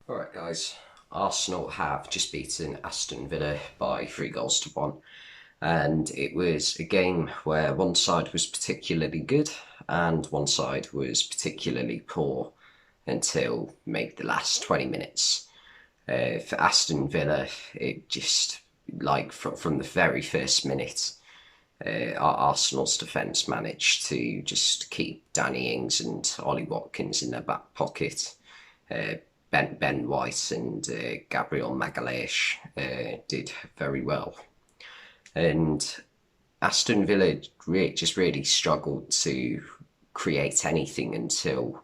Alright guys, Arsenal have just beaten Aston Villa by 3 goals to 1, and it was a game where one side was particularly good and one side was particularly poor until maybe the last 20 minutes. For Aston Villa, it just, like from the very first minute, Arsenal's defence managed to just keep Danny Ings and Ollie Watkins in their back pocket. Uh, Ben White and Gabriel Magalhaes did very well, and Aston Villa just really struggled to create anything until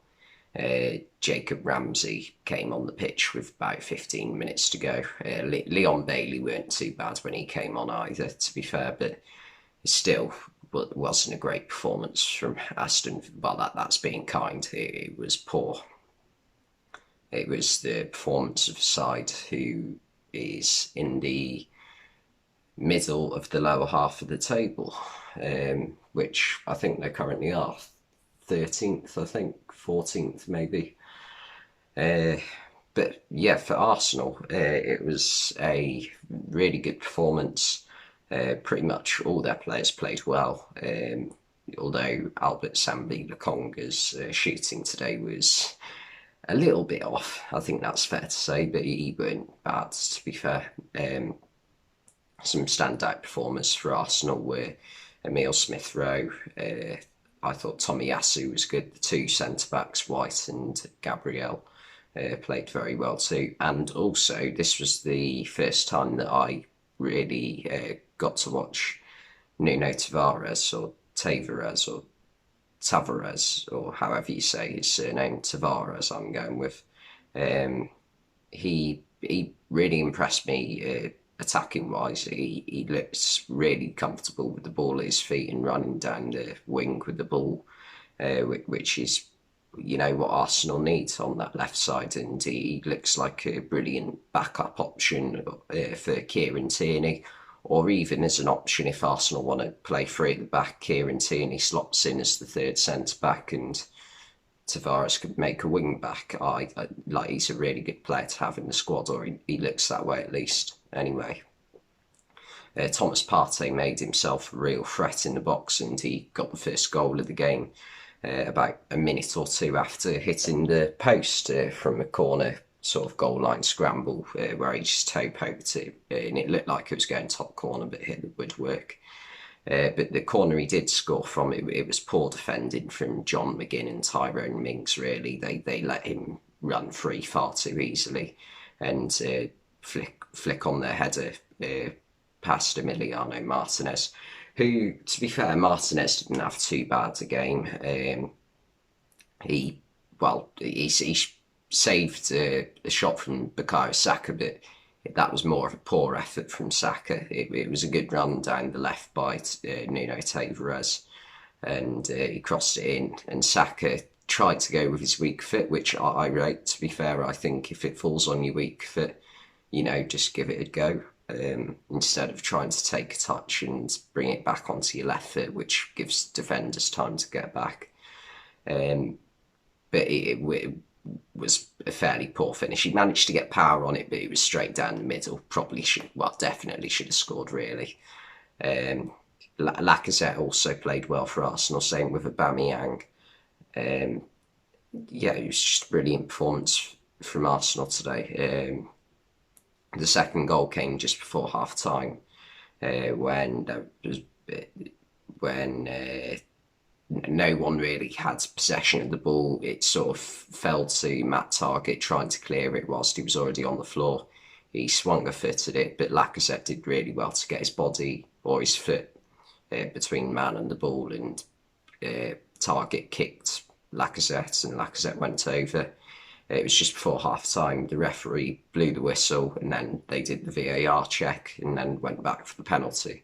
Jacob Ramsey came on the pitch with about 15 minutes to go. Leon Bailey weren't too bad when he came on either, to be fair, but it still wasn't a great performance from Aston. Well, that's being kind. It was poor. It was the performance of a side who is in the middle of the lower half of the table, which I think they currently are. 13th, I think, 14th maybe. But yeah, for Arsenal, it was a really good performance. Pretty much all their players played well. Although Albert Sambi Lokonga's shooting today was a little bit off. I think that's fair to say, but he weren't bad, to be fair. Some standout performers for Arsenal were Emile Smith Rowe. I thought Tomiyasu was good. The two centre backs, White and Gabriel, played very well too. And also, this was the first time that I really got to watch Nuno Tavares, or however you say his surname, Tavares, I'm going with. He really impressed me attacking wise. He looks really comfortable with the ball at his feet and running down the wing with the ball, which is what Arsenal needs on that left side, and he looks like a brilliant backup option for Kieran Tierney, or even as an option if Arsenal want to play three at the back. Kieran Tierney slots in as the third centre back, and Tavares could make a wing back. Like, he's a really good player to have in the squad, or he looks that way at least. Anyway, Thomas Partey made himself a real threat in the box, and he got the first goal of the game about a minute or two after hitting the post from a corner sort of goal line scramble, where he just toe poked it, and it looked like it was going top corner but hit the woodwork. But the corner he did score from, it was poor defending from John McGinn and Tyrone Mings, really. They let him run free far too easily, and flick on their header past Emiliano Martinez, who, to be fair, Martinez didn't have too bad a game. He saved a shot from Bukayo Saka, but that was more of a poor effort from Saka. It was a good run down the left by Nuno Tavares, and he crossed it in, and Saka tried to go with his weak foot, which I rate, to be fair. I think if it falls on your weak foot, just give it a go, instead of trying to take a touch and bring it back onto your left foot, which gives defenders time to get back. But it was a fairly poor finish. He managed to get power on it, but it was straight down the middle. Definitely should have scored, really. Lacazette also played well for Arsenal, same with Aubameyang. Yeah, it was just a brilliant performance from Arsenal today. The second goal came just before half time, when no one really had possession of the ball. It sort of fell to Matt Targett trying to clear it whilst he was already on the floor. He swung a foot at it, but Lacazette did really well to get his body or his foot between man and the ball, and Targett kicked Lacazette, and Lacazette went over. It was just before half time. The referee blew the whistle, and then they did the VAR check and then went back for the penalty.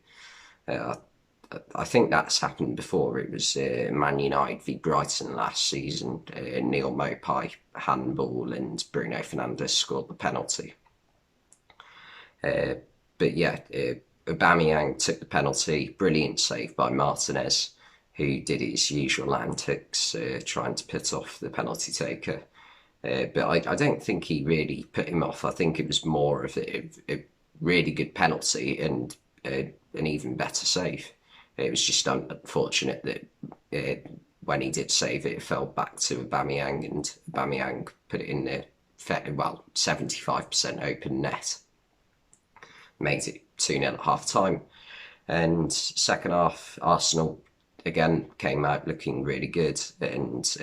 I think that's happened before. It was Man United v Brighton last season. Neil Maupay handball, and Bruno Fernandes scored the penalty. But yeah, Aubameyang took the penalty. Brilliant save by Martinez, who did his usual antics, trying to put off the penalty taker. But I don't think he really put him off. I think it was more of a really good penalty and an even better save. It was just unfortunate that when he did save it, it fell back to Aubameyang, and Aubameyang put it in the 75% open net. Made it 2-0 at half time. And second half, Arsenal again came out looking really good, and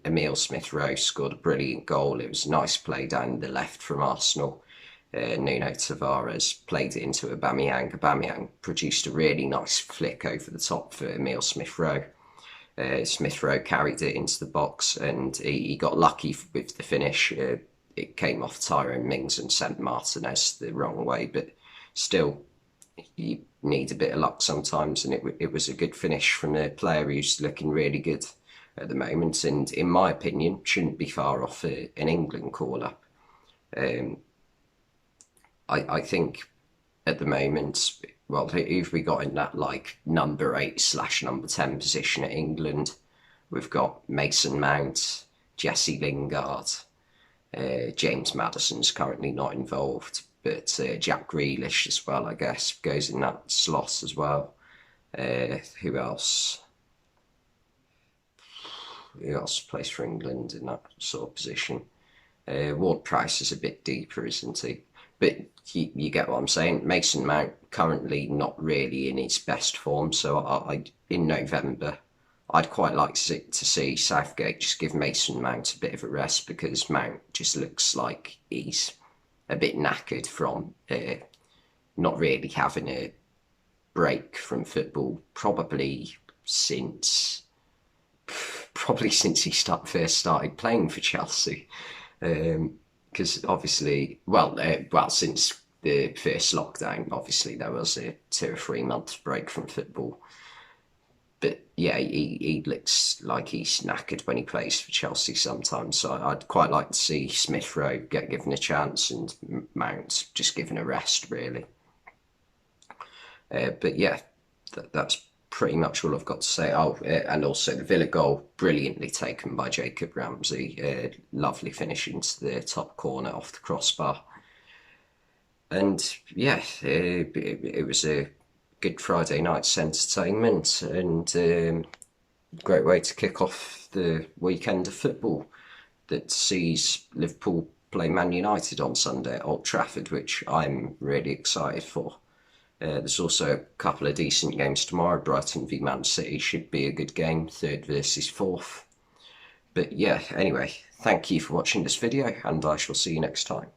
Emile Smith-Rowe scored a brilliant goal. It was a nice play down the left from Arsenal. Nuno Tavares played it into Aubameyang. Aubameyang produced a really nice flick over the top for Emile Smith-Rowe. Smith-Rowe carried it into the box, and he got lucky with the finish. It came off Tyrone Mings and sent Martinez the wrong way, but still, you need a bit of luck sometimes, and it was a good finish from a player who's looking really good at the moment, and in my opinion shouldn't be far off an England call-up. I think at the moment, well, who've we got in that like number 8/number 10 position at England? We've got Mason Mount, Jesse Lingard, James Maddison's currently not involved, but Jack Grealish as well, I guess, goes in that slot as well. Who else? Who else plays for England in that sort of position? Ward-Prowse is a bit deeper, isn't he? But you get what I'm saying. Mason Mount currently not really in his best form, so in November I'd quite like to see Southgate just give Mason Mount a bit of a rest, because Mount just looks like he's a bit knackered from not really having a break from football, probably since he first started playing for Chelsea. Because obviously, since the first lockdown, obviously there was a 2 or 3 month break from football. But yeah, he looks like he's knackered when he plays for Chelsea sometimes. So I'd quite like to see Smith-Rowe get given a chance and Mount just given a rest, really. But yeah, that's pretty much all I've got to say. And also the Villa goal, brilliantly taken by Jacob Ramsey. Lovely finish into the top corner off the crossbar. And yeah, it was a good Friday night's entertainment, and great way to kick off the weekend of football that sees Liverpool play Man United on Sunday at Old Trafford, which I'm really excited for. There's also a couple of decent games tomorrow. Brighton v Man City should be a good game, 3rd versus 4th. But yeah, anyway, thank you for watching this video, and I shall see you next time.